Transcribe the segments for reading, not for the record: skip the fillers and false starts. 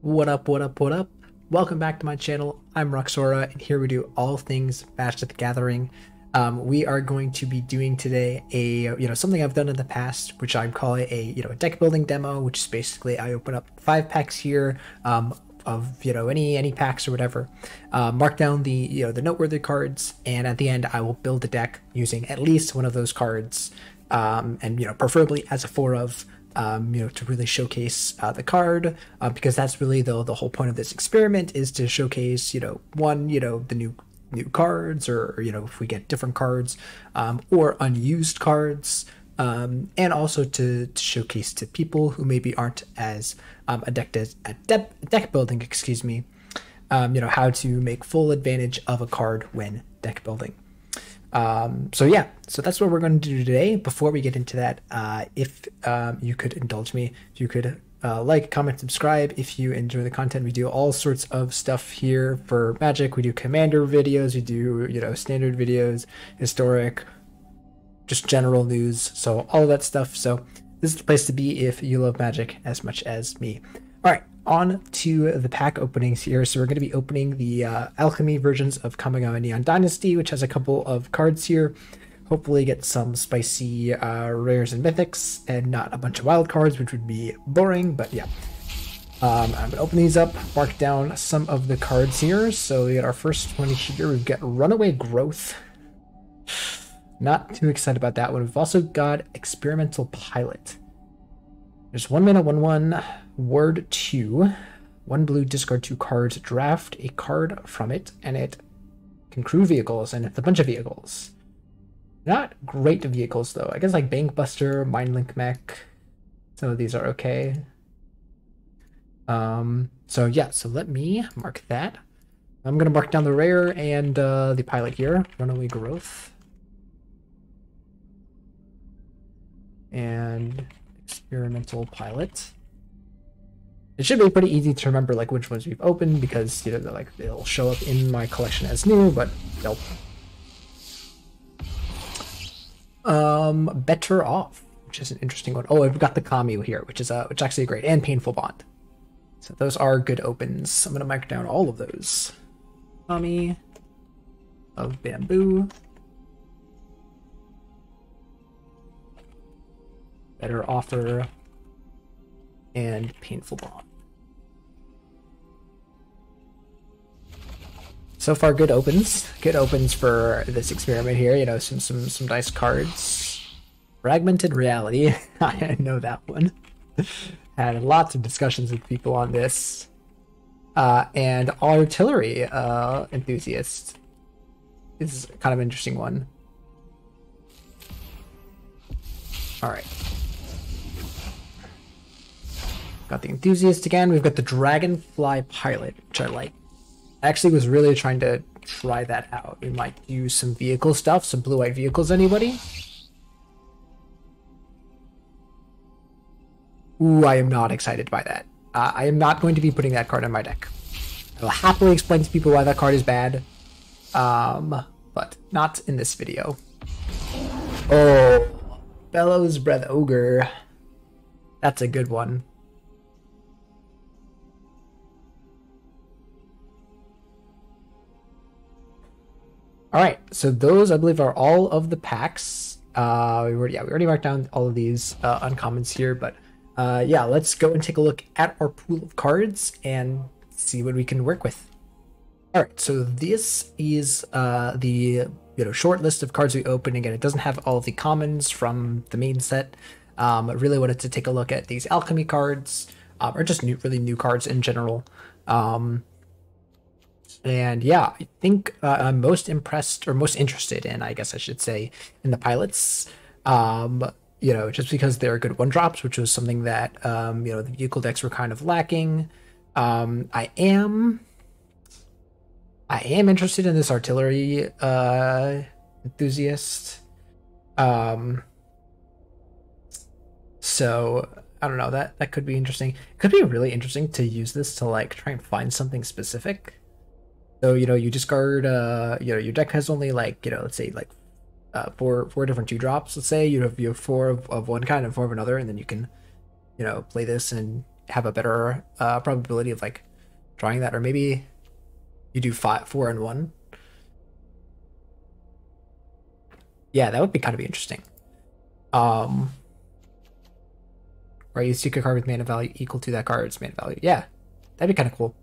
What up, what up, what up? Welcome back to my channel. I'm Roxora, and here we do all things Magic the Gathering. We are going to be doing today something I've done in the past, which I call a deck building demo, which is basically I open up 5 packs here of any packs or whatever, mark down the noteworthy cards, and at the end I will build a deck using at least one of those cards, and preferably as a 4 of. To really showcase the card, because that's really the whole point of this experiment, is to showcase, the new cards, or if we get different cards, or unused cards, and also to showcase to people who maybe aren't as adept at deck building, excuse me, how to make full advantage of a card when deck building. So that's what we're going to do today. Before we get into that, if you could indulge me, if you could like, comment, subscribe if you enjoy the content. We do all sorts of stuff here for Magic. We do commander videos, we do standard videos, historic, just general news, so all of that stuff. So this is the place to be if you love Magic as much as me. All right, on to the pack openings here. So we're going to be opening the Alchemy versions of Kamigawa Neon Dynasty, which has a couple of cards here. Hopefully get some spicy rares and mythics, and not a bunch of wild cards, which would be boring, but yeah. I'm going to open these up, mark down some of the cards here. So we got our first one here. We've got Runaway Growth. Not too excited about that one. We've also got Experimental Pilot. There's 1 mana, 1/1, word 2, 1 blue, discard 2 cards, draft a card from it, and it can crew vehicles, and it's a bunch of vehicles. Not great vehicles though. I guess like Bankbuster, Mindlink Mech, some of these are okay. So yeah, so let me mark that. I'm gonna mark down the rare and the pilot here, Runaway Growth. And Experimental Pilot. It should be pretty easy to remember like which ones we've opened, because they'll show up in my collection as new, but they'll Better Off, which is an interesting one. Oh, I've got the Kami here, which is actually great, and Painful Bond. So those are good opens. I'm gonna mark down all of those. Kami of Bamboo. Better Offer, and Painful Bond. So far, good opens. Good opens for this experiment here. Some nice cards. Fragmented Reality. I know that one. Had lots of discussions with people on this. And Artillery Enthusiast is kind of an interesting one. All right. Got the Enthusiast again. We've got the Dragonfly Pilot, which I like. I actually was really trying to try that out. We might use some vehicle stuff, some blue-white vehicles, anybody? Ooh, I am not excited by that. I am not going to be putting that card in my deck. I will happily explain to people why that card is bad, but not in this video. Oh, Bellows Breath Ogre. That's a good one. All right, so those I believe are all of the packs. We already marked down all of these uncommons here, but yeah, let's go and take a look at our pool of cards and see what we can work with. All right, so this is the short list of cards we opened. Again, it doesn't have all of the commons from the main set. I really wanted to take a look at these Alchemy cards, or just really new cards in general. And yeah, I think I'm most impressed, or most interested in, I guess I should say, in the pilots. Just because they're good 1-drops, which was something that the vehicle decks were kind of lacking. I am interested in this Artillery Enthusiast. So I don't know, that could be interesting. It could be really interesting to use this to like try and find something specific. So, you discard, your deck has only like, let's say like four different 2-drops. Let's say you have 4 of one kind and 4 of another, and then you can, play this and have a better probability of like drawing that, or maybe you do 4 and 1. Yeah, that would be kind of interesting. Where you seek a card with mana value equal to that card's mana value. Yeah, that'd be kind of cool.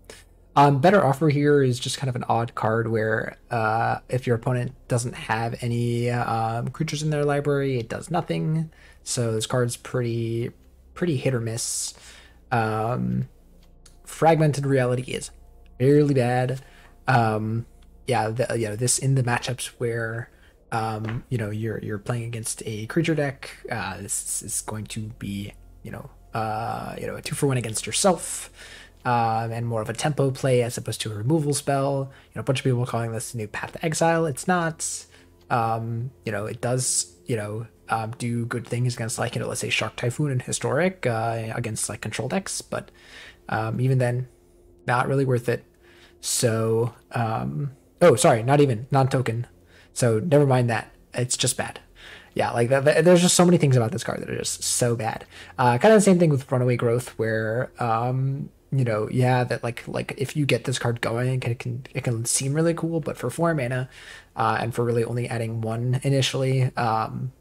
Better offer here is just kind of an odd card where if your opponent doesn't have any creatures in their library, it does nothing. So this card's pretty hit or miss. Fragmented Reality is fairly bad. Yeah, this in the matchups where you're playing against a creature deck, this is going to be a 2-for-1 against yourself. And more of a tempo play as opposed to a removal spell. A bunch of people are calling this a new Path to Exile. It's not. It does, do good things against like, let's say Shark Typhoon and Historic against like control decks, but even then, not really worth it. So, oh, sorry, not even non-token. So never mind that. It's just bad. Yeah, like there's just so many things about this card that are just so bad. Kind of the same thing with Runaway Growth, where that like if you get this card going, it can seem really cool, but for 4 mana, and for really only adding 1 initially,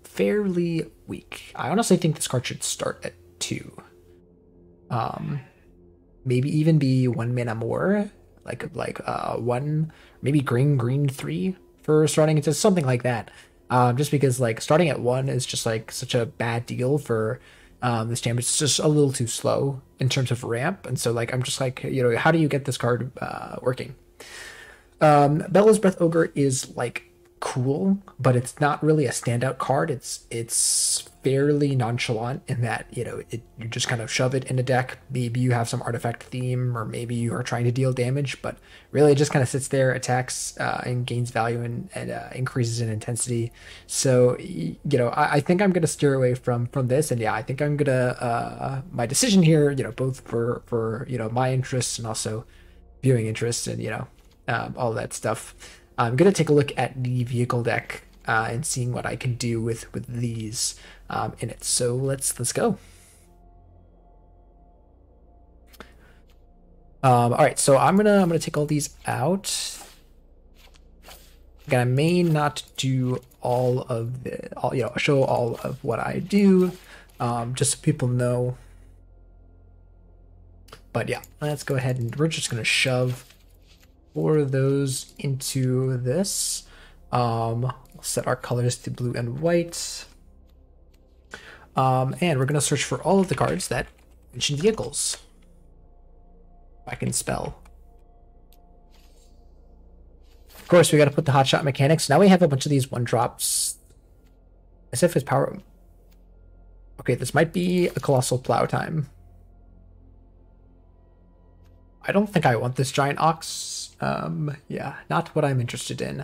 fairly weak. I honestly think this card should start at 2. Maybe even be 1 mana more, like 1, maybe green 3 for starting into something like that. Just because like starting at 1 is just like such a bad deal for this jam. It's just a little too slow in terms of ramp, and so like I'm just like, how do you get this card working? Bella's Breath Ogre is like cool, but it's not really a standout card. It's fairly nonchalant in that you just kind of shove it in a deck. Maybe you have some artifact theme, or maybe you are trying to deal damage, but really it just kind of sits there, attacks and gains value and increases in intensity. So I think I'm gonna steer away from this, and yeah, I think I'm gonna my decision here, both for my interests and also viewing interests and all that stuff. I'm gonna take a look at the vehicle deck and seeing what I can do with these in it. So let's go. All right, so I'm gonna take all these out. Again, I may not do all of show all of what I do, just so people know. But yeah, let's go ahead and we're just gonna shove 4 of those into this. We'll set our colors to blue and white. And we're gonna search for all of the cards that mention vehicles. If I can spell. Of course, we gotta put the hotshot mechanics. Now we have a bunch of these 1-drops. As if it's power. Okay, this might be a Colossal Plow time. I don't think I want this Giant Ox. Yeah, not what I'm interested in.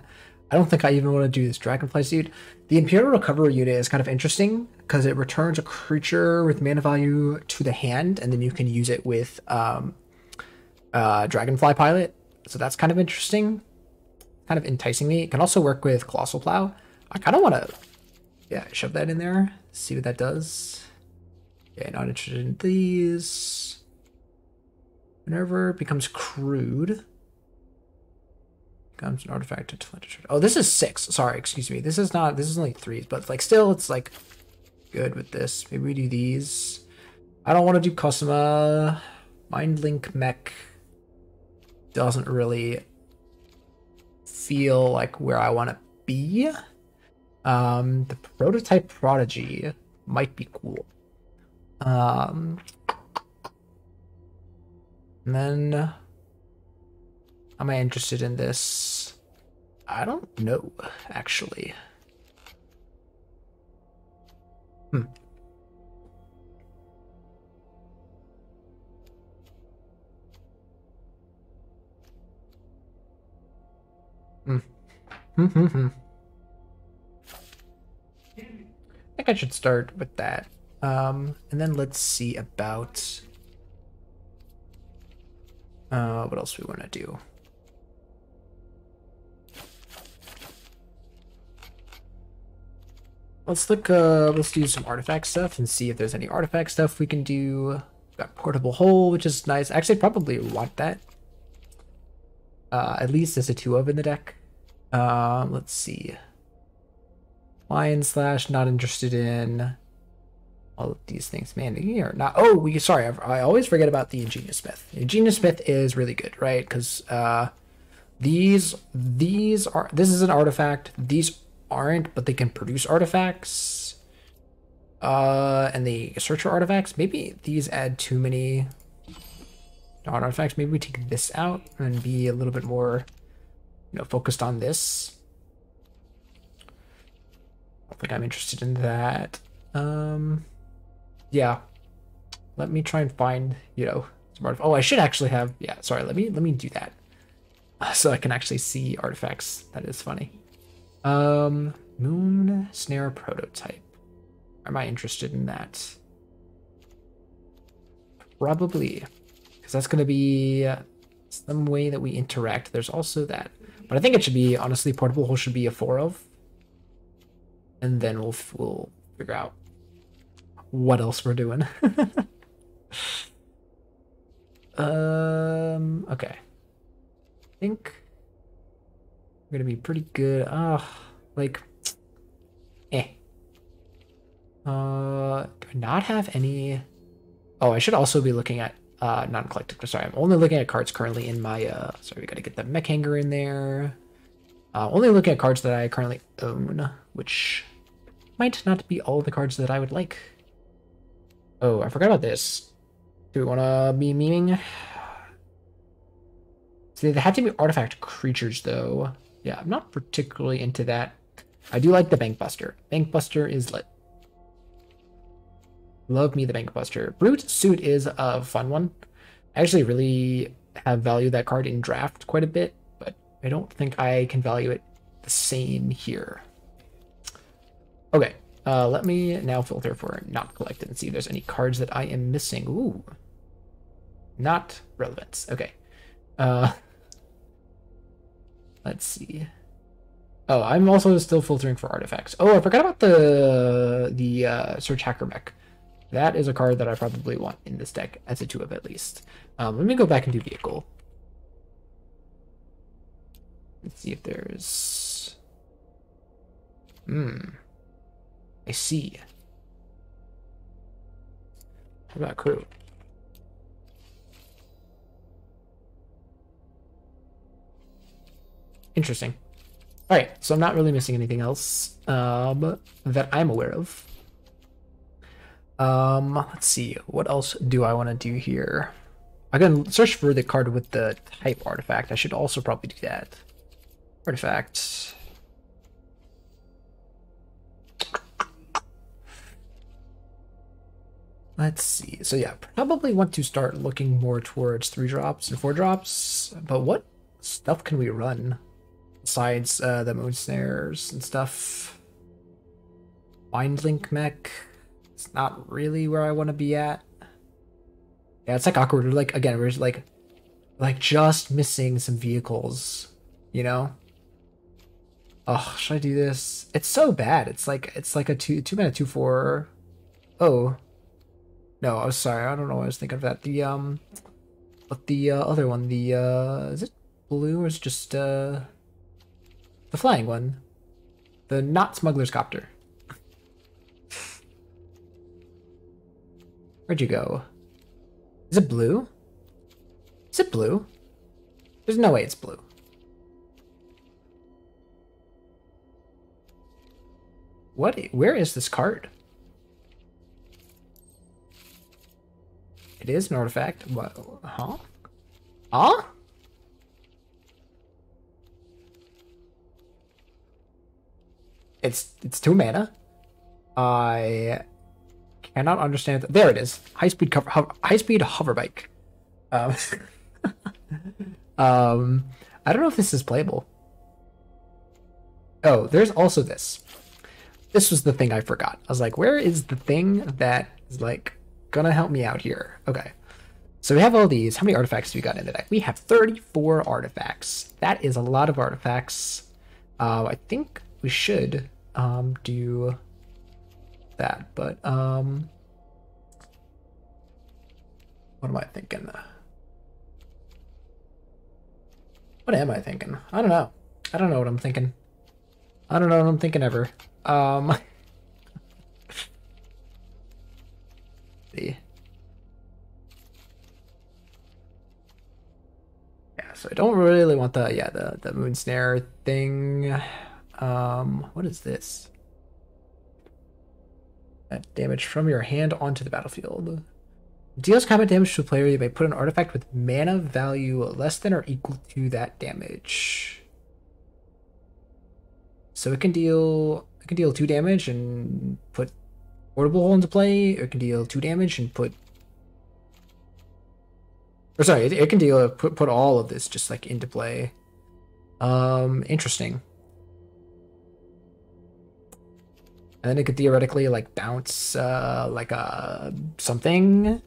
I don't think I even want to do this Dragonfly suit. The Imperial Recovery unit is kind of interesting because it returns a creature with mana value to the hand, and then you can use it with Dragonfly Pilot. So that's kind of interesting, kind of enticing me. It can also work with Colossal Plow. I kind of want to, shove that in there, see what that does. Yeah, not interested in these. Whenever it becomes crude, becomes an artifact. Oh, this is 6. Sorry, excuse me. This is only 3s, but like still, it's like good with this. Maybe we do these. I don't want to do Cosma. Mindlink Mech doesn't really feel like where I want to be. The Prototype Prodigy might be cool. And then, am I interested in this? I don't know, actually. I think I should start with that. And then let's see about what else we want to do. Let's look let's do some artifact stuff and see if there's any artifact stuff we can do. Got portable hole, which is nice. Actually, probably want that. At least as a 2 of in the deck. Let's see. Lion Slash, not interested in all of these things. Man, they are not. Oh, sorry, I always forget about the Ingenious Smith. Ingenious Smith is really good, right? Because these are, this is an artifact. These aren't, but they can produce artifacts. And they search for artifacts. Maybe these add too many artifacts. Maybe we take this out and be a little bit more, focused on this. I don't think I'm interested in that. Yeah. Let me try and find, some artifacts. Oh, I should actually have, yeah, sorry, let me do that. So I can actually see artifacts. That is funny. Moon Snare Prototype. Am I interested in that? Probably. Because that's going to be some way that we interact. There's also that. But I think it should be, honestly, Portable Hole should be a 4 of. And then we'll figure out what else we're doing. Okay. I think we're gonna be pretty good. Like, do I not have any? Oh, I should also be looking at non-collective. Sorry, I'm only looking at cards currently in my sorry, we gotta get the mech hanger in there. Only looking at cards that I currently own, which might not be all the cards that I would like. Oh, I forgot about this. Do we want to be memeing? See, they had to be artifact creatures, though. Yeah, I'm not particularly into that. I do like the Bankbuster. Bankbuster is lit. Love me the Bankbuster. Brute Suit is a fun one. I actually really have valued that card in draft quite a bit, but I don't think I can value it the same here. Okay, let me now filter for not collected and see if there's any cards that I am missing. Ooh, not relevant. Okay, let's see. Oh, I'm also still filtering for artifacts. Oh, I forgot about the Search Hacker Mech. That is a card that I probably want in this deck as a 2 of at least. Let me go back and do vehicle. Let's see if there's. I see. What about crew? Interesting. All right, so I'm not really missing anything else that I'm aware of. Let's see. What else do I want to do here? I can search for the card with the type artifact. I should also probably do that. Artifact. Let's see. So yeah, probably want to start looking more towards 3-drops and 4-drops. But what stuff can we run besides the Moon Snares and stuff? Mindlink Mech. It's not really where I want to be at. Yeah, it's like awkward. We're like, again, we're just like just missing some vehicles, you know? Oh, should I do this? It's so bad. It's like a 2-mana 2/4. Oh. No, I was sorry. I don't know what I was thinking of that. But the other one, the is it blue or is it just the flying one? The not Smuggler's Copter. Where'd you go? Is it blue? Is it blue? There's no way it's blue. What? Where is this card? It is an artifact. What? Huh? Huh? It's 2 mana. I cannot understand. There it is. High speed hover bike. I don't know if this is playable. Oh, there's also this. This was the thing I forgot. I was like, where is the thing that is like gonna help me out here? Okay. So we have all these. How many artifacts do we got in the deck? We have 34 artifacts. That is a lot of artifacts. I think we should do that, but What am I thinking? What am I thinking? I don't know. I don't know what I'm thinking. I don't know what I'm thinking ever. See. Yeah, so I don't really want the moon snare thing. What is this? Damage from your hand onto the battlefield. Deals combat damage to a player. You may put an artifact with mana value less than or equal to that damage. So it can deal 2 damage and put Portable Hole into play. Or it can deal 2 damage and put. Or sorry, it can deal put all of this just like into play. Interesting. And then it could theoretically like bounce like a something.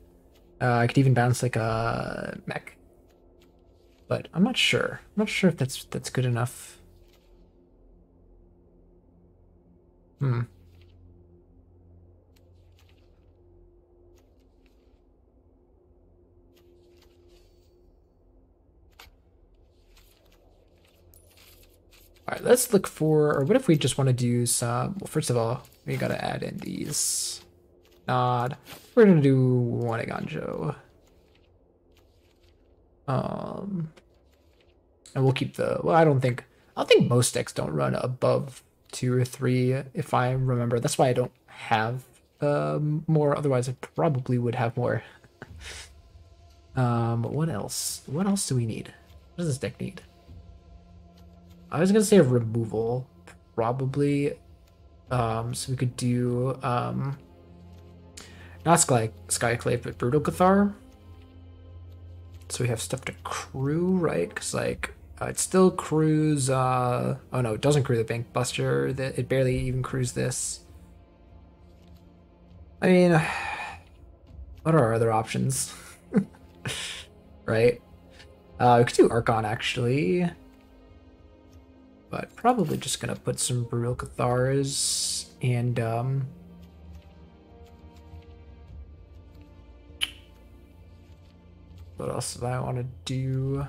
I could even bounce like a mech. But I'm not sure. I'm not sure if that's good enough. Alright, let's look for, or what if we just want to do some, well, first of all, we gotta add in these. Nod. We're gonna do one Ganjo. And we'll keep the, well, I think most decks don't run above 2 or 3, if I remember. That's why I don't have more, otherwise I probably would have more. What else? What else do we need? What does this deck need? I was gonna say a removal, probably. So we could do not Skyclave, but Brutal Cathar. So we have stuff to crew, right? Because like it still crews. Oh no, it doesn't crew the Bank Buster. It barely even crews this. I mean, what are our other options? Right? We could do Archon actually. But probably just gonna put some Brutal Cathars and what else do I want to do?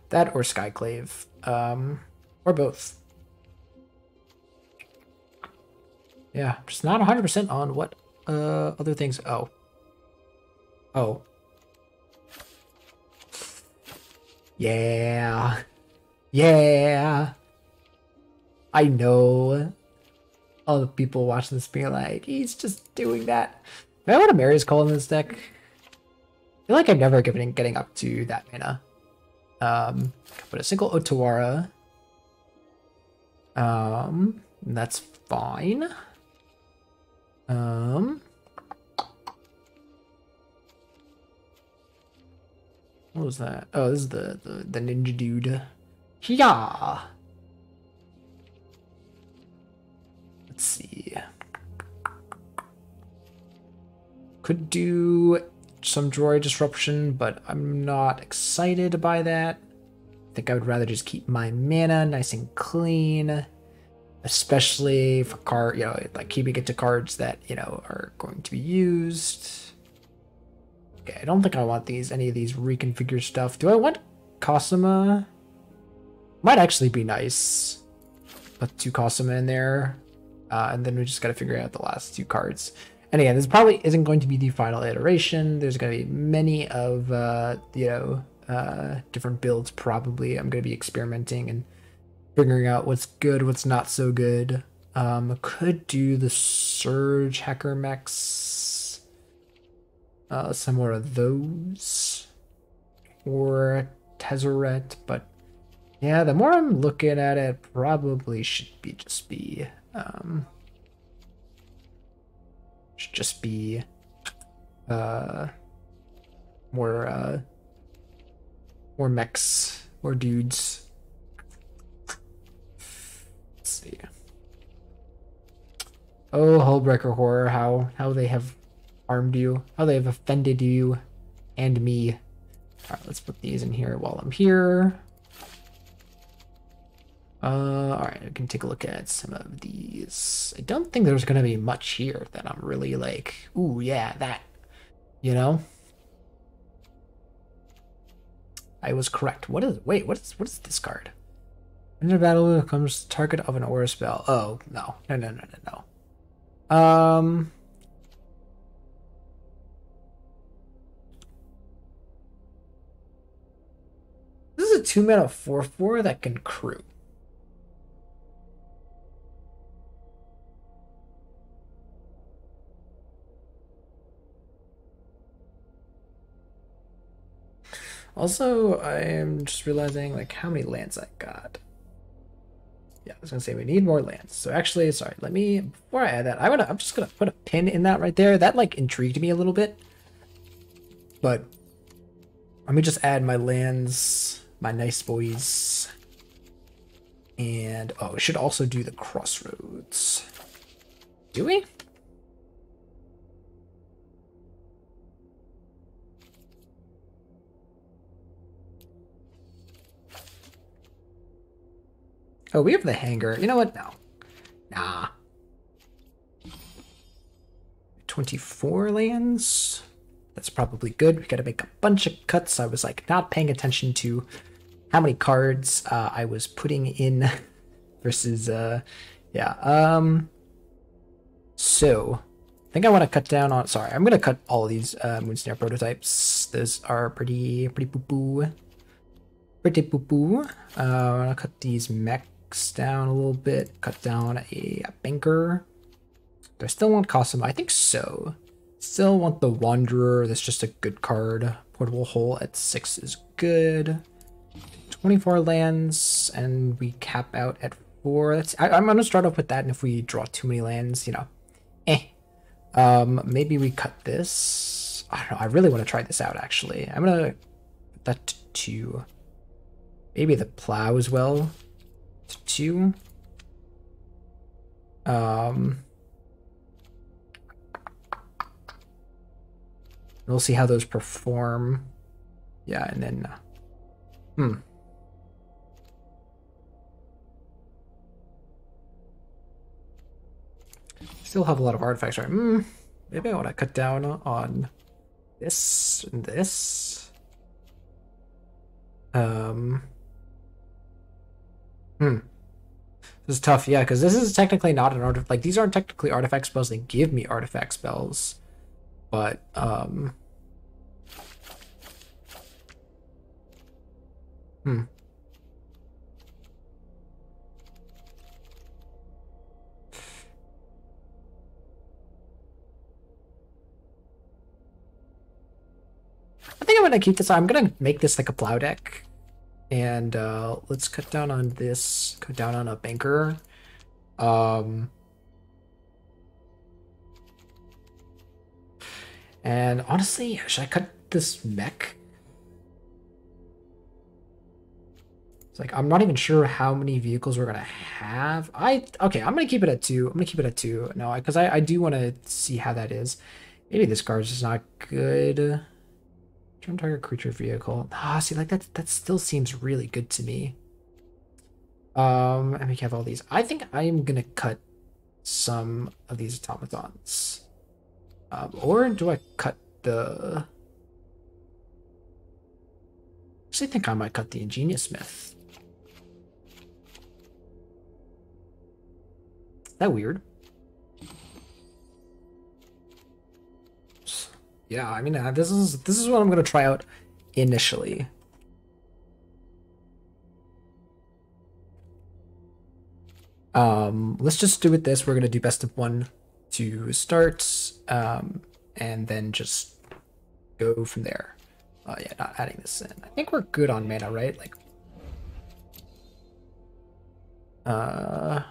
That or Skyclave, or both. Yeah, just not 100% on what other things. Oh. Yeah. Yeah. I know. All the people watching this being like, he's just doing that. Do I want a Mary's Call in this deck? I feel like I've never getting up to that mana. Put a single Otawara. That's fine. What was that? Oh, this is the ninja dude. Yeah. Let's see. Could do some droid disruption, but I'm not excited by that. I think I would rather just keep my mana nice and clean, especially for like keeping it to cards that, are going to be used. Okay, I don't think I want any of these reconfigure stuff. Do I want Cosima? Might actually be nice. Put 2 Cosima in there. And then we just gotta figure out the last 2 cards. And again, this probably isn't going to be the final iteration. There's gonna be many of, different builds probably. I'm gonna be experimenting and figuring out what's good, what's not so good. Could do the Surge Hacker Mechs. Some more of those, or Tezzeret, but yeah, the more I'm looking at it, probably should just be more mechs, more dudes. Let's see. Oh, Hullbreaker Horror, how they have harmed you, how they have offended you and me. All right, let's put these in here while I'm here. All right, we can take a look at some of these. I don't think there's gonna be much here that I'm really like, ooh, yeah, that, you know? I was correct. Wait, what is this card? In a battle becomes target of an aura spell. Oh, no. No. This is a 2-mana 4/4 that can crew. Also, I am just realizing like how many lands I got. Yeah, I was gonna say we need more lands. So actually, sorry, let me before I add that, I'm just gonna put a pin in that right there. That like intrigued me a little bit. But let me just add my lands, my nice boys. And oh, we should also do the crossroads. Do we? Oh, we have the hangar. You know what? No. Nah. 24 lands. That's probably good. We gotta make a bunch of cuts. I was like not paying attention to how many cards I was putting in versus yeah. So I think I want to cut down on, sorry, I'm gonna cut all of these Moonsnare prototypes. Those are pretty poo-poo. Pretty poo-poo. I'm gonna cut these mechs down a little bit, cut down a banker. Do I still want Cosmo? I think so. Still want the Wanderer. That's just a good card. Portable Hole at 6 is good. 24 lands, and we cap out at 4. I'm gonna start off with that, and if we draw too many lands, you know, maybe we cut this. I don't know. I really want to try this out. Actually, I'm gonna put that to 2. Maybe the plow as well to 2. We'll see how those perform. Yeah, and then still have a lot of artifacts, right? Maybe I want to cut down on this and this. This is tough, yeah, because this is technically not an artifact. Like, these aren't technically artifact spells. They give me artifact spells. But, I think I'm gonna keep this. I'm gonna make this like a plow deck, and let's cut down on this. Cut down on a banker. And honestly, should I cut this mech? It's like I'm not even sure how many vehicles we're gonna have. Okay, I'm gonna keep it at 2. I'm gonna keep it at 2. No, because I do want to see how that is. Maybe this card's just not good. Turn target creature vehicle. See, like that still seems really good to me. And we have all these. I think I am gonna cut some of these automatons. Or do I cut the... I think I might cut the Ingenious Smith. Is that weird? Yeah, I mean, this is what I'm gonna try out initially. Let's just do it this. We're gonna do best of 1 to start, and then just go from there. Yeah, not adding this in. I think we're good on mana, right? Like, I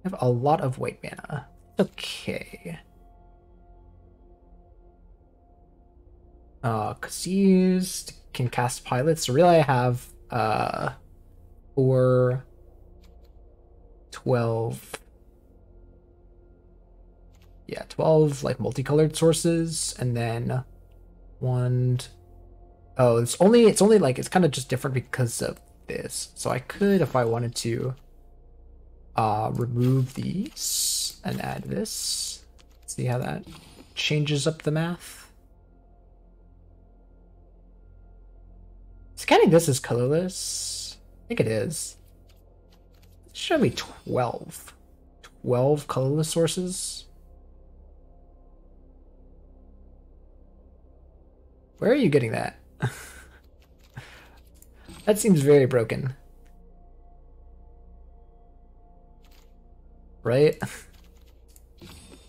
have a lot of white mana. Okay. Kha'Zix can cast pilots. So really I have 4, 12. Yeah, 12 like multicolored sources, and then 1. Oh, it's only like it's kind of just different because of this. So I could, if I wanted to, remove these and add this. See how that changes up the math. Scanning this is colorless. I think it is. Show me 12. 12 colorless sources. Where are you getting that? That seems very broken. Right?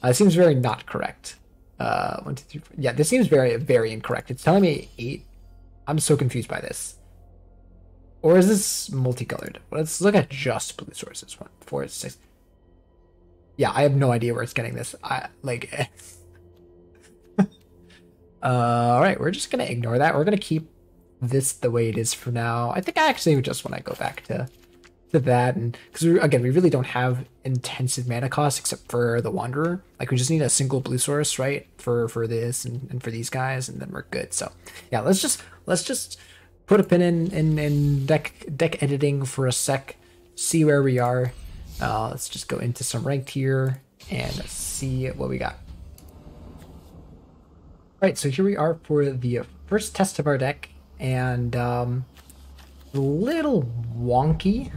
It seems very not correct. 1, 2, 3, 4. Yeah, this seems very, very incorrect. It's telling me 8. I'm so confused by this. Or is this multicolored? Let's look at just blue sources. 1, 4, 6. Yeah, I have no idea where it's getting this. All right, we're just gonna ignore that. We're gonna keep this the way it is for now. I think I actually just want to go back to that, and because again, we really don't have intensive mana costs except for the Wanderer. Like we just need a single blue source, right, for this and for these guys, and then we're good. So yeah, let's just put a pin in deck editing for a sec, see where we are. Let's just go into some ranked here and see what we got. Right, so here we are for the first test of our deck, and a little wonky,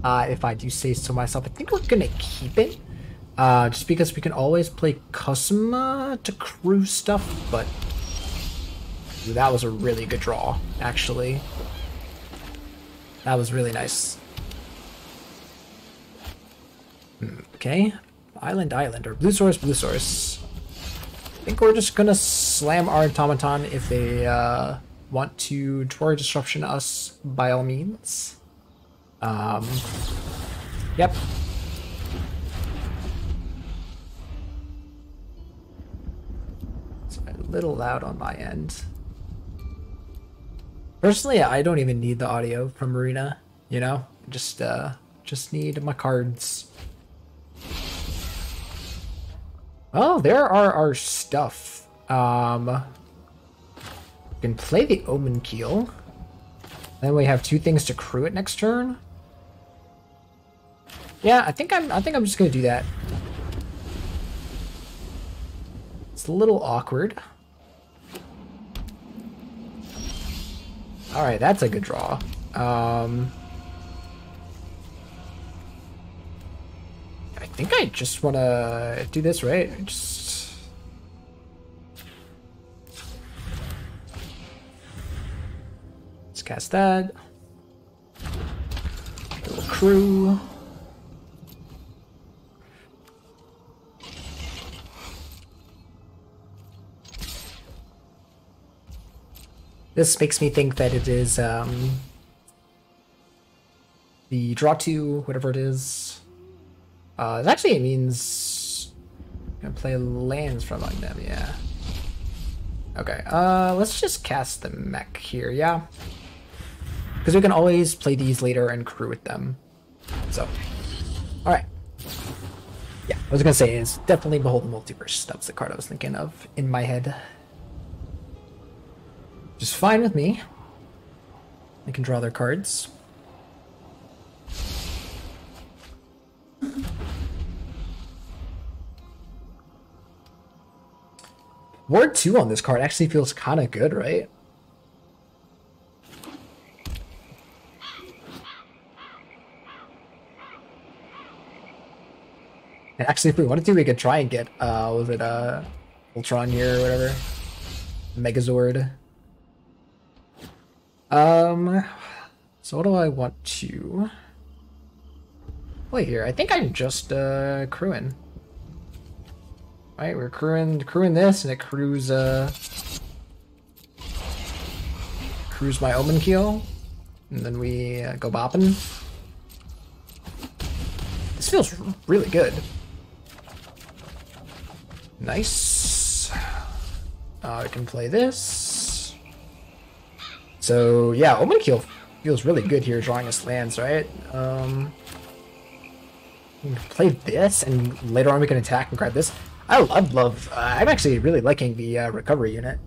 if I do say so myself. I think we're gonna keep it, just because we can always play Cosma to crew stuff, but ooh, that was a really good draw, actually. That was really nice. Okay, island, or blue source. I think we're just gonna slam our automaton if they want to Drawer Disruption us, by all means. Yep. It's a little loud on my end. Personally, I don't even need the audio from Marina, you know? Just need my cards. Oh, there are our stuff. We can play the Omen Keel. Then we have 2 things to crew it next turn. Yeah, I think I'm just gonna do that. It's a little awkward. All right, that's a good draw. I think I just want to do this, right? Let's cast that. Little crew. This makes me think that it is the draw 2, whatever it is. It means I'm gonna play lands from among them, yeah. Okay, let's just cast the mech here, yeah? Because we can always play these later and crew with them. So, alright. Yeah, I was gonna say, it's definitely Behold the Multiverse. That was the card I was thinking of in my head. Just fine with me. They can draw their cards. Ward 2 on this card actually feels kind of good, right? And actually, if we wanted to, we could try and get, was it, Ultron here or whatever? Megazord. So what do I want to play here? I think I'm just, crewing. Right, we're crewing this, and it crews my Omen Keel, and then we go bopping. This feels really good. Nice. I can play this. So yeah, Omen Keel feels really good here, drawing us lands, right? We can play this, and later on we can attack and grab this. I love. I'm actually really liking the recovery unit.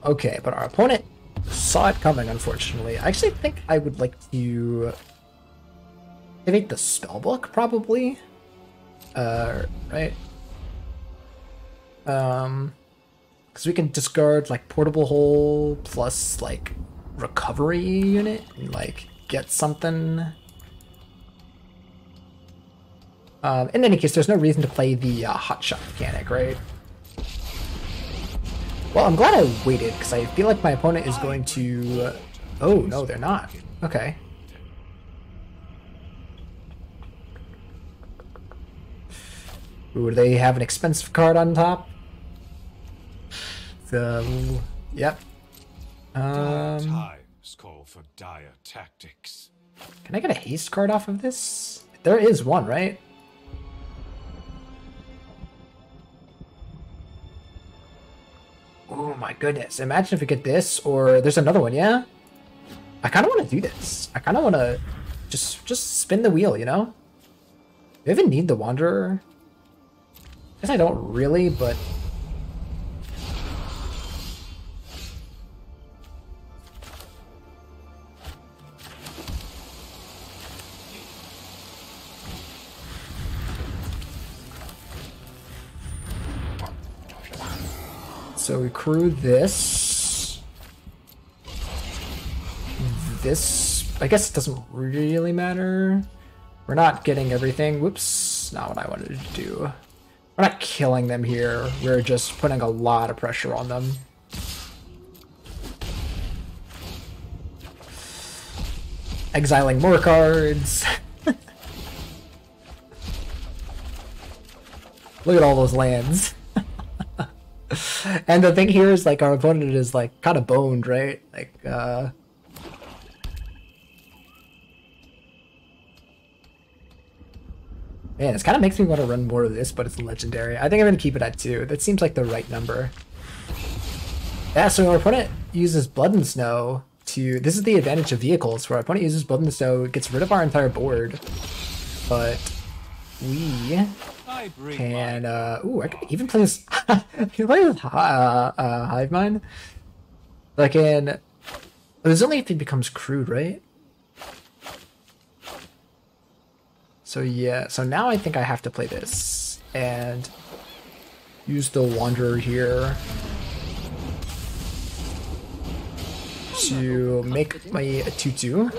Okay, but our opponent saw it coming, unfortunately. I actually think I would like to activate the spellbook, probably. Right? Because we can discard, like, Portable Hole plus, like, Recovery Unit and, like, get something. In any case, there's no reason to play the hotshot mechanic, right? Well, I'm glad I waited, because I feel like my opponent is going to... oh, no, they're not. Okay. Ooh, do they have an expensive card on top? So, yep. Times call for dire tactics. Can I get a haste card off of this? There is one, right? Oh my goodness. Imagine if we get this, or there's another one, yeah? I kind of want to do this. I kind of want to just spin the wheel, you know? Do I even need the Wanderer? I guess I don't really, but... So we crew this. This, I guess it doesn't really matter. We're not getting everything. Whoops, not what I wanted to do. We're not killing them here. We're just putting a lot of pressure on them. Exiling more cards. Look at all those lands. And the thing here is, like, our opponent is, like, kind of boned, right? Like, man, it kind of makes me want to run more of this, but it's legendary. I think I'm going to keep it at 2. That seems like the right number. Yeah, so our opponent uses Blood and Snow to... This is the advantage of vehicles, where our opponent uses Blood and Snow, gets rid of our entire board. But we can... ooh, I can even play this... I can play this Hive Mind. Like in... It was only if he becomes crude, right? So yeah, so now I think I have to play this and use the Wanderer here to make my 2/2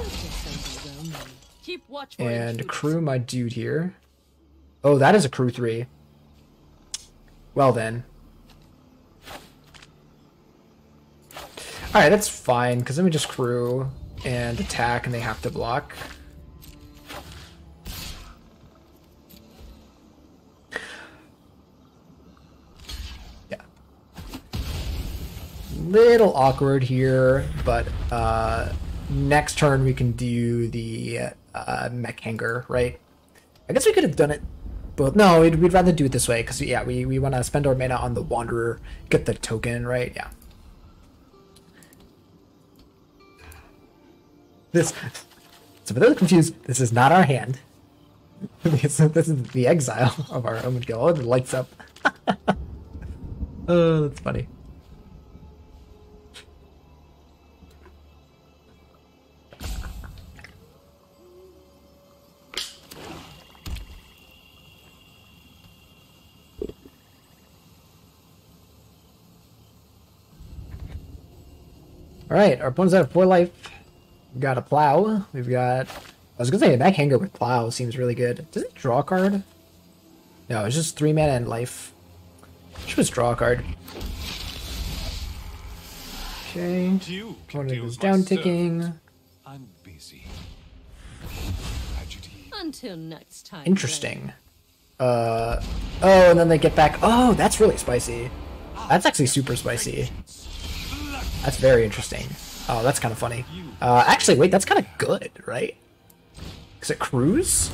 and crew my dude here. Oh, that is a crew 3. Well then. Alright, that's fine, because then we just crew and attack and they have to block. Little awkward here, but next turn we can do the mech hanger, right? I guess we could have done it both. No, we'd rather do it this way because yeah, we want to spend our mana on the Wanderer, get the token, right? Yeah. This. So for those confused, this is not our hand. This is the exile of our Omen Guild. Oh, it lights up. Oh, that's funny. All right, our opponent's at 4 life. We've got a plow. We've got... I was gonna say a back hanger with plow seems really good. Does it draw a card? No, it's just 3 mana and life. Should just draw a card. Okay. Opponent is down ticking. I'm busy. Until next time. Interesting. Oh, and then they get back. Oh, that's really spicy. That's actually super spicy. That's very interesting. Oh, that's kind of funny. Actually, wait, that's kind of good, right? Because it crews?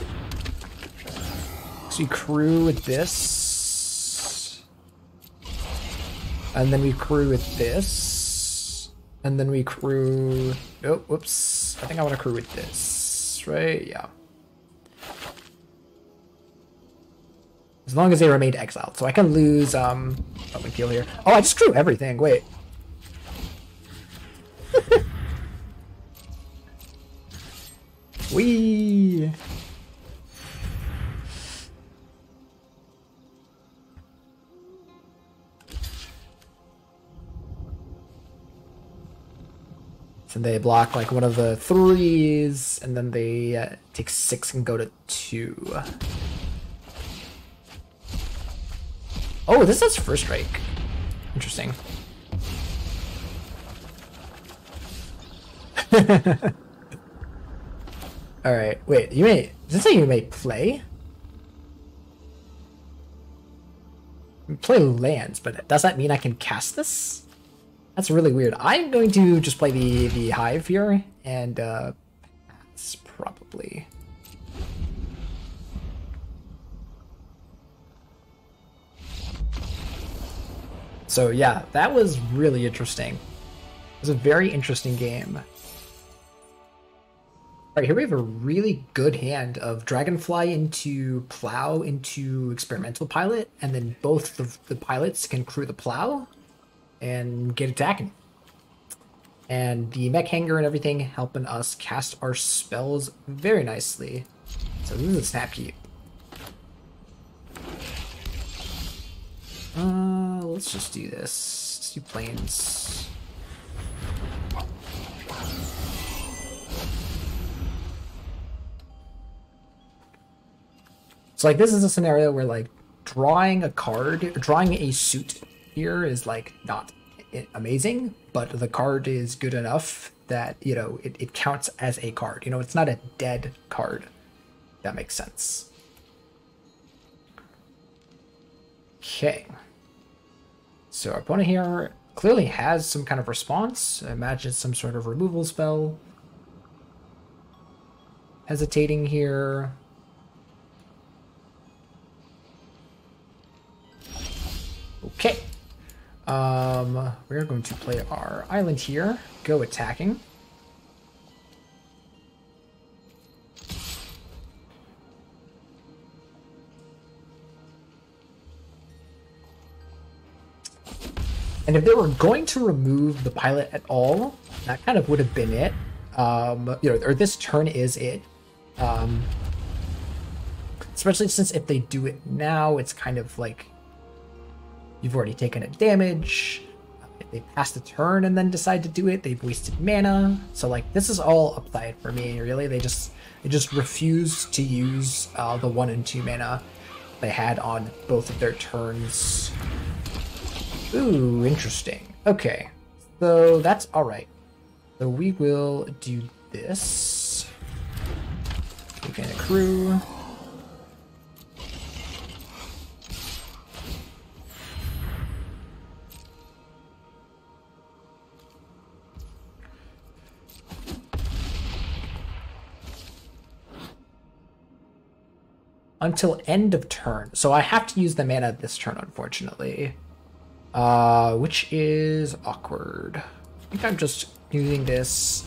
So you crew with this. And then we crew with this. And then we crew... Oh, whoops. I think I want to crew with this, right? Yeah. As long as they remained exiled. So I can lose, Open Peel here. Oh, I just crew everything. Wait. Whee! So they block like one of the 3s, and then they take 6 and go to 2. Oh, this is first strike. Interesting. Alright, wait, you may... Does it say you may play? You play lands, but does that mean I can cast this? That's really weird. I'm going to just play the Hive here, and pass, probably. So yeah, that was really interesting. It was a very interesting game. All right, here we have a really good hand of Dragonfly into Plow into Experimental Pilot, and then both the pilots can crew the Plow and get attacking. And the Mech Hanger and everything helping us cast our spells very nicely. So this is a Snap Heap. Let's just do this. Let's do Plains. So like this is a scenario where like drawing a card, drawing a suit here is like not amazing, but the card is good enough that, you know, it counts as a card. You know, it's not a dead card. That makes sense. Okay. So our opponent here clearly has some kind of response. I imagine some sort of removal spell. Hesitating here. Okay. We're going to play our island here. Go attacking. And if they were going to remove the pilot at all, that kind of would have been it. You know, or this turn is it. Especially since if they do it now, it's kind of like you've already taken a damage. If they pass the turn and then decide to do it, they've wasted mana. So like this is all upside for me, really. They just refuse to use the 1 and 2 mana they had on both of their turns. Ooh, interesting. Okay, so that's all right. So we will do this. We can accrue. Until end of turn. So I have to use the mana this turn, unfortunately. Which is awkward. I think I'm just using this,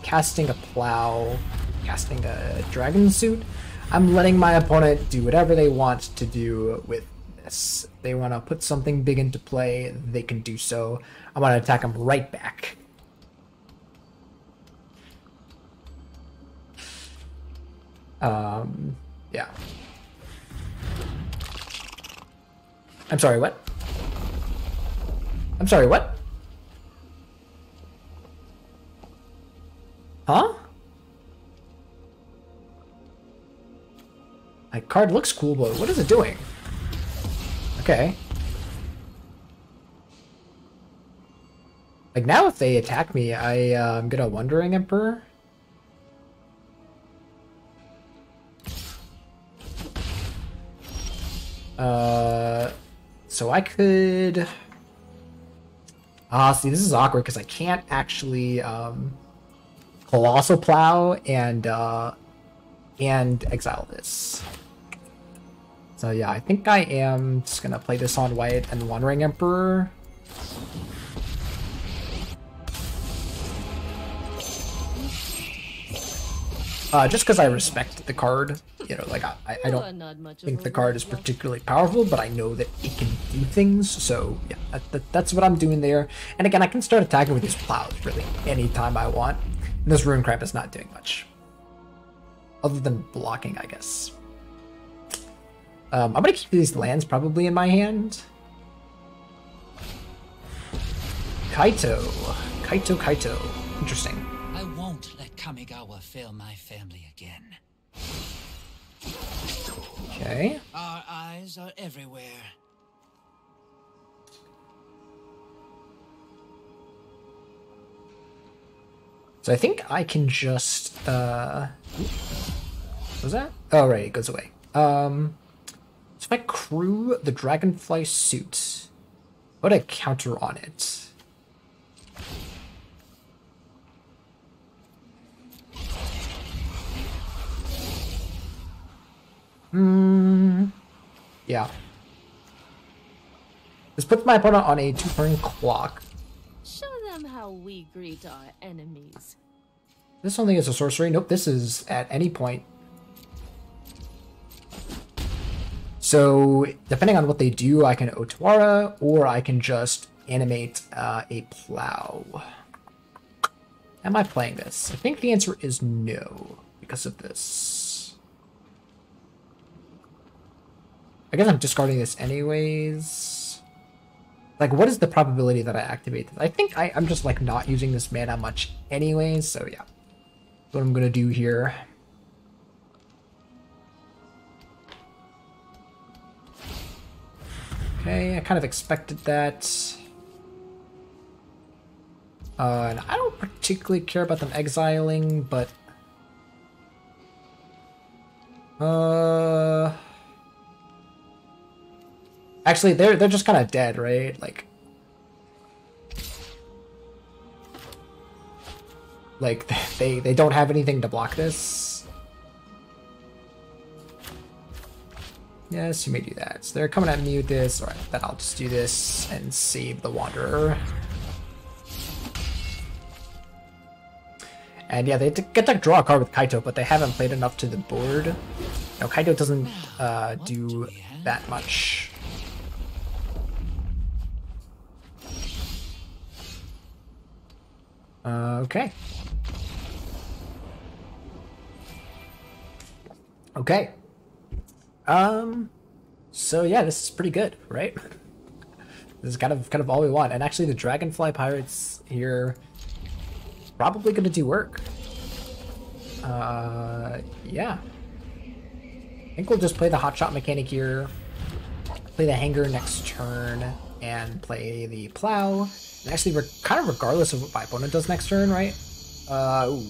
casting a Plow, casting a Dragon Suit. I'm letting my opponent do whatever they want to do with this. If they want to put something big into play, they can do so. I'm going to attack them right back. Yeah. I'm sorry, what? I'm sorry, what? Huh? My card looks cool, but what is it doing? Okay. Like now if they attack me, I'm gonna Wandering Emperor. So I could... see, this is awkward because I can't actually Colossal Plow and exile this. So yeah, I think I am just gonna play this on white and Wandering Emperor. Just because I respect the card. You know, like I don't think the card is particularly powerful, but I know that it can do things. So yeah, that's what I'm doing there. And again, I can start attacking with these plows really anytime I want. And this rune cramp is not doing much, other than blocking, I guess. I'm gonna keep these lands probably in my hand. Kaito. Interesting. I won't let Kamigawa fail my family again. Okay. Our eyes are everywhere. So I think I can just what was that? Oh right, it goes away. So if I crew the dragonfly suit, what would I counter on it? Yeah. This puts my opponent on a 2-turn clock. Show them how we greet our enemies. This only is a sorcery. Nope, this is at any point. So, depending on what they do, I can Otawara, or I can just animate a plow. Am I playing this? I think the answer is no, because of this. I guess I'm discarding this anyways. Like, what is the probability that I activate this? I think I'm just, like, not using this mana much anyways, so yeah. That's what I'm gonna do here. Okay, I kind of expected that. And I don't particularly care about them exiling, but... Actually, they're just kind of dead, right? Like they don't have anything to block this. Yes, you may do that. So they're coming at me with this. All right, then I'll just do this and save the Wanderer. And yeah, they get to draw a card with Kaito, but they haven't played enough to the board. No, Kaito doesn't do that much. Okay. Okay. So yeah, this is pretty good, right? This is kind of all we want. And actually the Dragonfly Pirates here probably gonna do work. Yeah. I think we'll just play the hotshot mechanic here, play the hanger next turn, and play the plow. And actually, we're kind of regardless of what my opponent does next turn, right? So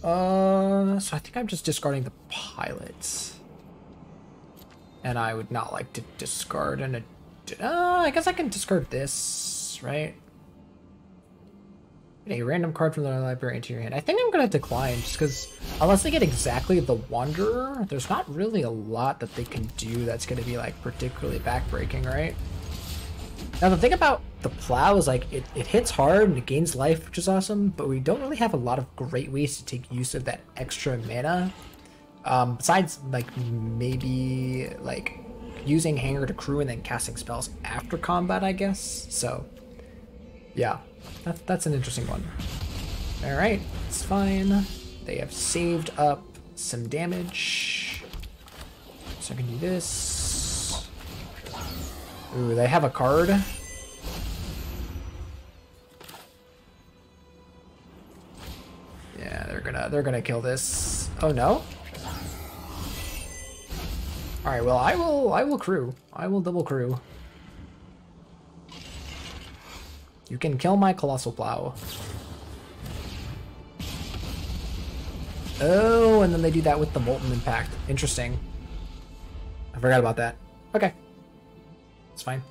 I think I'm just discarding the pilots. And I would not like to discard an... I guess I can discard this, right? Get a random card from the library into your hand. I think I'm going to decline, just because unless they get exactly the Wanderer, there's not really a lot that they can do that's going to be, like, particularly backbreaking, right? Now, the thing about the plow is, like, it hits hard and it gains life, which is awesome, but we don't really have a lot of great ways to take use of that extra mana. Besides, like, maybe, like, using Hanger to crew and then casting spells after combat, I guess. So, yeah, that's an interesting one. Alright, it's fine. They have saved up some damage. So I can do this. Ooh, they have a card. Yeah, they're gonna kill this. Oh no. All right, well, I will crew. I will double crew. You can kill my Colossal Plow. Oh, and then they do that with the Molten Impact. Interesting. I forgot about that. Okay. It's fine.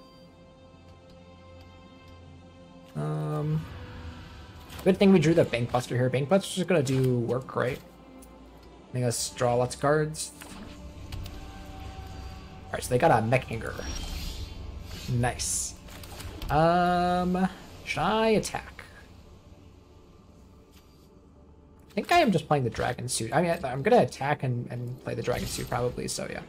Good thing we drew the Bankbuster here. Bankbuster's just gonna do work, right? Make us draw lots of cards. Alright, so they got a Mech Hanger. Nice. Should I attack? I think I am just playing the dragon suit. I mean, I'm gonna attack and play the dragon suit probably, so yeah.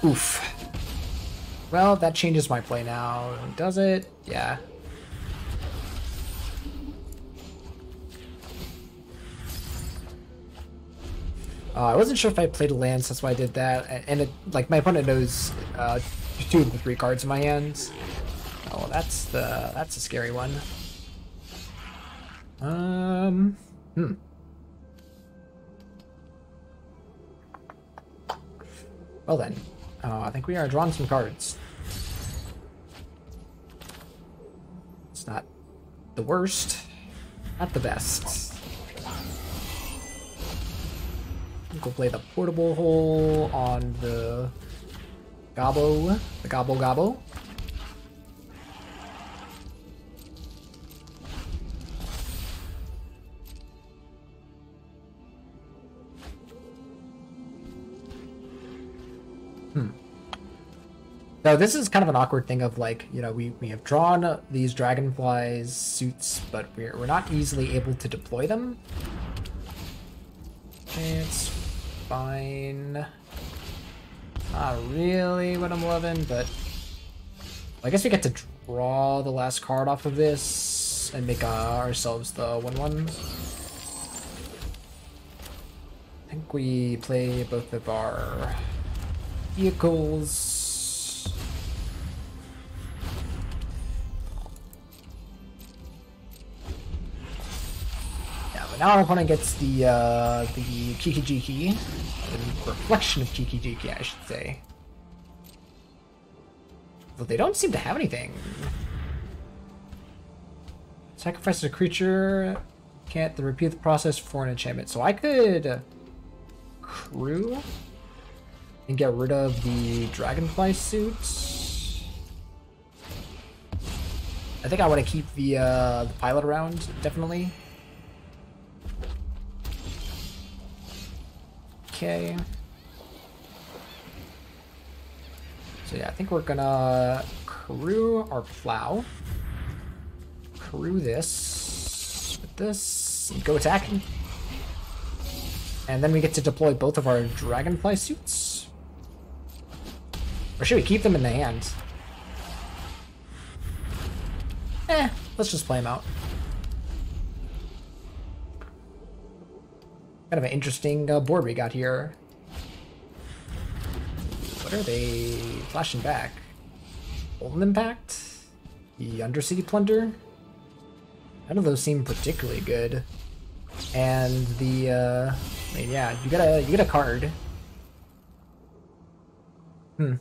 Oof. Well, that changes my play now. Does it? Yeah. I wasn't sure if I played a lance, that's why I did that. And it, like, my opponent knows 2 of the 3 cards in my hands. Oh, that's a scary one. Well then, I think we are drawing some cards. It's not the worst, not the best. Go play the portable hole on the Gobbo, the Gobbo Gobbo. So this is kind of an awkward thing of like, you know, we have drawn these dragonflies suits, but we're not easily able to deploy them. It's fine. Not really what I'm loving, but I guess we get to draw the last card off of this and make ourselves the 1/1. I think we play both of our vehicles. Now our opponent gets the Kiki-Jiki, the reflection of Kiki-Jiki, I should say. Though they don't seem to have anything. Sacrifice a creature, can't repeat the process for an enchantment. So I could crew and get rid of the dragonfly suits. I think I want to keep the pilot around, definitely. Okay. So yeah, I think we're gonna crew our plow. Crew this with this and go attacking. And then we get to deploy both of our dragonfly suits. Or should we keep them in the hand? Let's just play them out. Kind of an interesting board we got here. What are they flashing back? Golden Impact? The Undercity Plunder? None of those seem particularly good. And the I mean, yeah, you get a card. And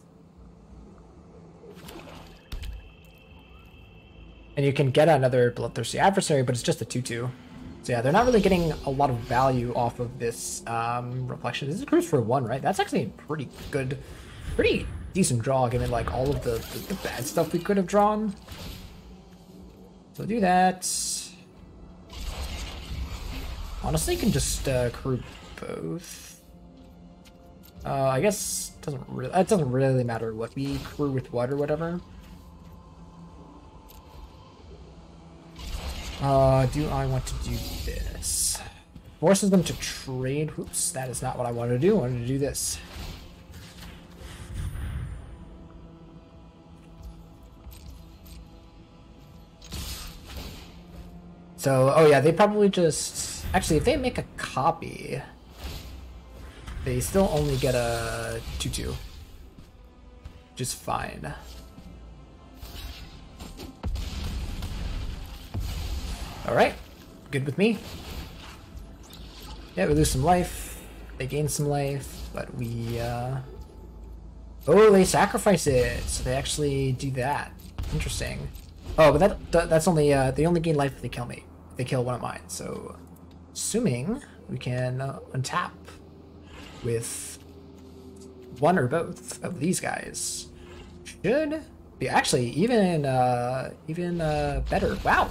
you can get another Bloodthirsty Adversary, but it's just a 2/2. So yeah, they're not really getting a lot of value off of this reflection. This is a cruise for 1, right? That's actually a pretty good, pretty decent draw given like all of the bad stuff we could have drawn. So do that. Honestly, you can just crew both. I guess it doesn't really matter what we crew with what or whatever. Do I want to do this? Forces them to trade. Oops, that is not what I wanted to do. I wanted to do this. So, oh yeah, they probably just... Actually, if they make a copy, they still only get a 2/2. Which is fine. Alright, good with me. Yeah, we lose some life, they gain some life, but we, oh, they sacrifice it, so they actually do that. Interesting. Oh, but that's only, they only gain life if they kill me. If they kill one of mine, so... Assuming we can untap with one or both of these guys. Should be actually even better. Wow.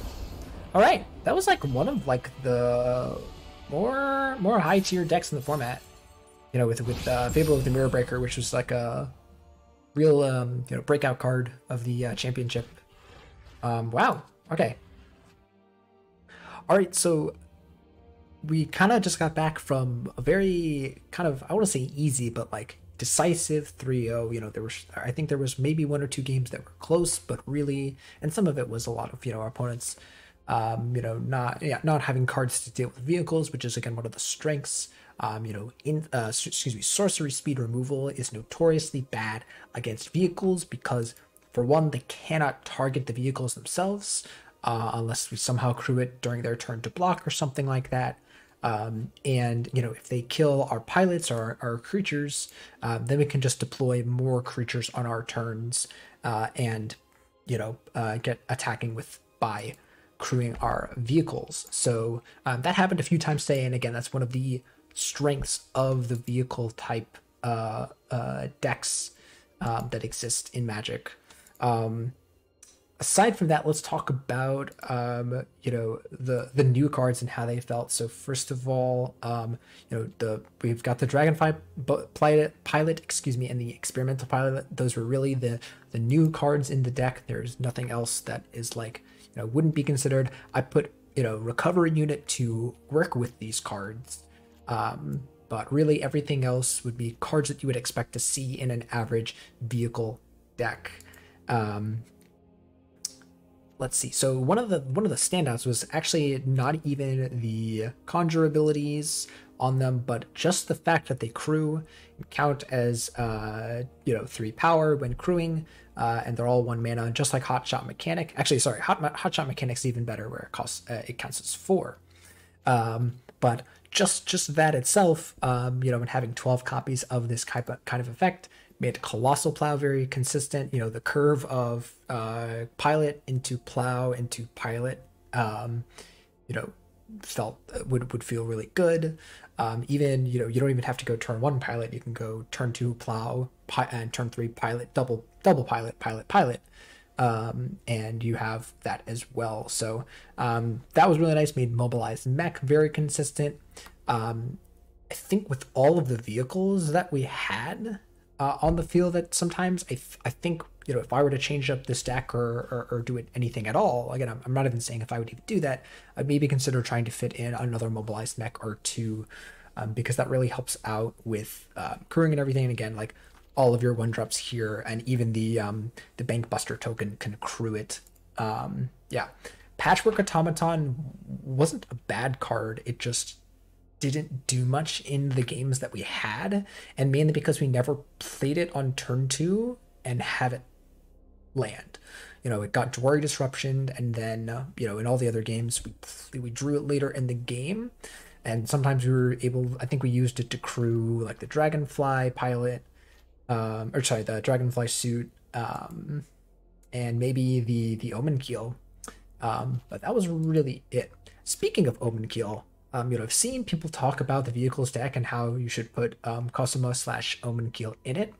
All right, that was like one of like the more high tier decks in the format. You know, with Fable of the Mirror Breaker, which was like a real breakout card of the championship. Wow. Okay. All right. So we kind of just got back from a very kind of, I want to say easy, but like decisive 3-0. I think there was maybe 1 or 2 games that were close, but really, and some of it was a lot of our opponents not having cards to deal with vehicles, which is again one of the strengths. Sorcery speed removal is notoriously bad against vehicles because, for one, they cannot target the vehicles themselves unless we somehow crew it during their turn to block or something like that. And if they kill our pilots or our creatures, then we can just deploy more creatures on our turns and get attacking by crewing our vehicles. So that happened a few times today, and again, that's one of the strengths of the vehicle type decks that exist in Magic. Aside from that, let's talk about the new cards and how they felt. So first of all, we've got the Dragonfly pilot, and the Experimental Pilot. Those were really the new cards in the deck. There's nothing else that is like wouldn't be considered. I put Recovery Unit to work with these cards, but really everything else would be cards that you would expect to see in an average vehicle deck. Let's see. So one of the standouts was actually not even the conjure abilities on them, but just the fact that they crew and count as 3 power when crewing, and they're all 1 mana, just like Hotshot Mechanic. Actually, sorry, Hotshot Mechanic's even better, where it counts as 4. But just that itself, and having 12 copies of this kind of effect made Colossal Plow very consistent. The curve of pilot into plow into pilot, would feel really good. Even you don't even have to go turn 1 pilot. You can go turn 2 plow and turn 3 pilot, double pilot, and you have that as well. So that was really nice. Made Mobilized Mech very consistent. I think with all of the vehicles that we had on the field, that sometimes I think if I were to change up this deck or do it anything at all, again, I'm not even saying if I would even do that, I'd maybe consider trying to fit in another Mobilized Mech or 2, because that really helps out with crewing and everything. And again, like all of your 1-drops here, and even the Bank Buster token can crew it. Yeah, Patchwork Automaton wasn't a bad card. It just didn't do much in the games that we had, and mainly because we never played it on turn 2 and have it land. It got Dwari Disruption, and then in all the other games we drew it later in the game, and sometimes we were able, I think we used it to crew like the Dragonfly pilot, the Dragonfly suit, and maybe the Omen Keel, but that was really it. Speaking of Omen Keel, I've seen people talk about the vehicles deck and how you should put Cosimo/Omen Keel in it,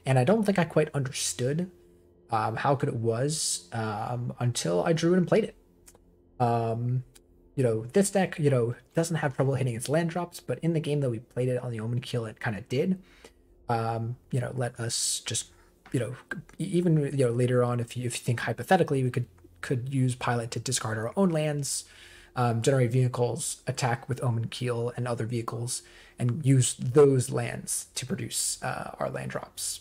and I don't think I quite understood how good it was until I drew it and played it. This deck doesn't have trouble hitting its land drops, but in the game that we played it on the Omen Keel, it kind of did. Let us just even later on, if you think hypothetically we could use Pilot to discard our own lands, generate vehicles, attack with Omen Keel and other vehicles, and use those lands to produce our land drops.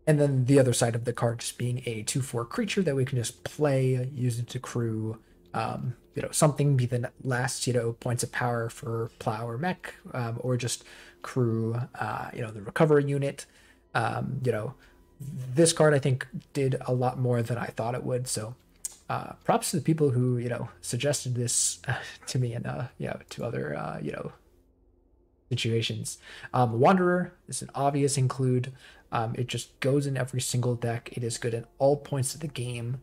And then the other side of the card just being a 2/4 creature that we can just play, use it to crew something, be the last points of power for plow or mech, or just crew the recovery unit. This card I think did a lot more than I thought it would, so props to the people who suggested this to me and to other situations. Wanderer is an obvious include. It just goes in every single deck. It is good at all points of the game,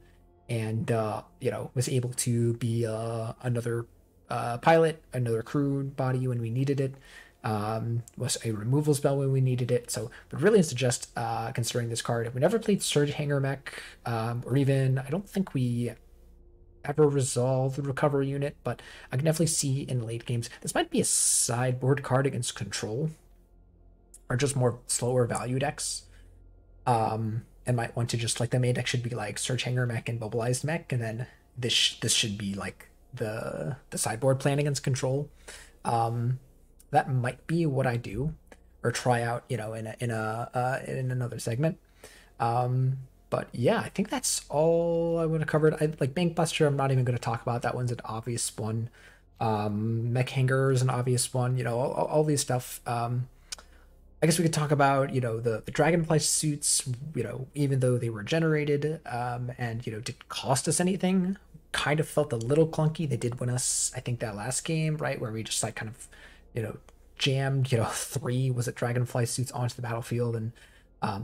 and was able to be another pilot, another crew body when we needed it. Was a removal spell when we needed it. So, but really suggest considering this card. We never played Surge Hanger Mech, or even I don't think we ever resolved the recovery unit, but I can definitely see in late games this might be a sideboard card against control. are just more slower value decks, and might want to just like the main deck should be like Search Hanger Mech and Mobilized Mech, and then this should be like the sideboard plan against control. That might be what I do or try out, you know, in another segment. But yeah, I think that's all I would have covered. I like Bank Buster. I'm not even going to talk about that. One's an obvious one. Mech Hanger is an obvious one. You know, all these stuff. I guess we could talk about, you know, the Dragonfly suits, you know, even though they were generated, and, you know, didn't cost us anything, kind of felt a little clunky. They did win us, I think, that last game, right, where we just, like, kind of, you know, jammed, you know, 3, was it Dragonfly suits onto the battlefield, and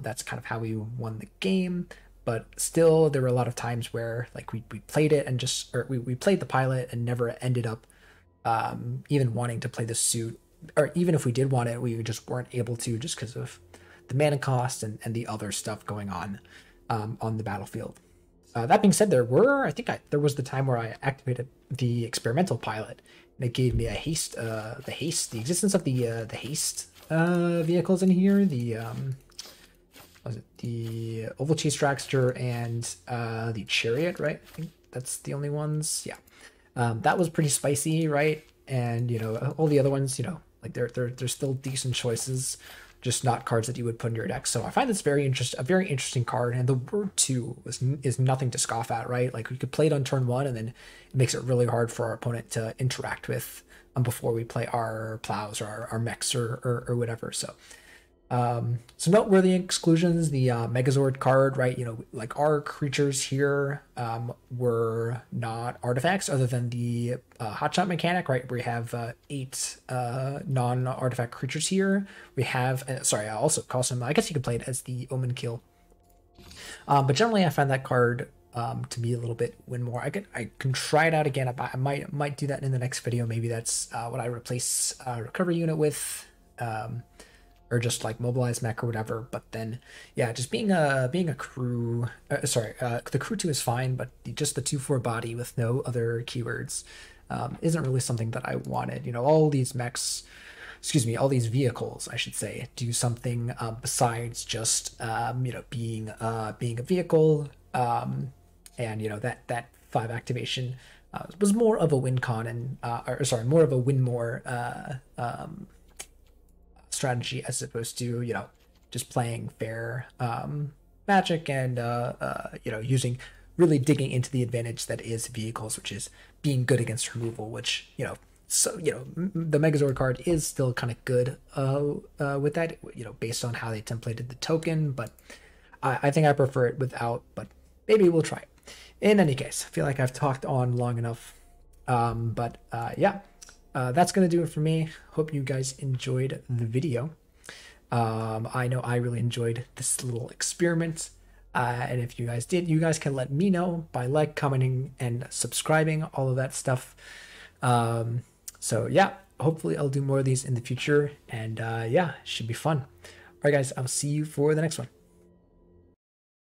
that's kind of how we won the game. But still, there were a lot of times where, like, we played it and just, or we played the pilot and never ended up even wanting to play the suit, or even if we did want it, we just weren't able to just because of the mana cost and the other stuff going on the battlefield. That being said, there was the time where I activated the experimental pilot, and it gave me a haste, the existence of the haste vehicles in here. The was it the Oval Chase Dragster and the Chariot, right? I think that's the only ones. Yeah, that was pretty spicy, right? And you know, all the other ones, you know, like they're still decent choices, just not cards that you would put in your deck. So I find this a very interesting card, and the word 2 is nothing to scoff at, right? Like we could play it on turn 1, and then it makes it really hard for our opponent to interact with before we play our plows or our mechs or whatever. So some noteworthy exclusions: the Megazord card, right? You know, like our creatures here were not artifacts, other than the hotshot mechanic, right? We have 8 non-artifact creatures here. We have, sorry, I also call some, I guess you could play it as the Omen Kill. But generally I find that card to be a little bit win more. I can try it out again. I might do that in the next video. Maybe that's what I replace recovery unit with. Or just like mobilize mech or whatever. But then, yeah, just being a crew. The crew 2 is fine, but just the 2/4 body with no other keywords isn't really something that I wanted. You know, all these mechs, all these vehicles, I should say, do something besides just you know, being a vehicle. And you know, that 5 activation was more of a win con and more of a win more strategy, as opposed to, you know, just playing fair Magic and you know, really digging into the advantage that is vehicles, which is being good against removal, which, you know, so, you know, the Megazord card is still kind of good with that, you know, based on how they templated the token, but I think I prefer it without, but maybe we'll try it. In any case, I feel like I've talked on long enough, but yeah. That's going to do it for me. Hope you guys enjoyed the video. I know I really enjoyed this little experiment. And if you guys did, you guys can let me know by commenting, and subscribing, all of that stuff. So yeah, hopefully I'll do more of these in the future. And yeah, it should be fun. All right, guys, I'll see you for the next one.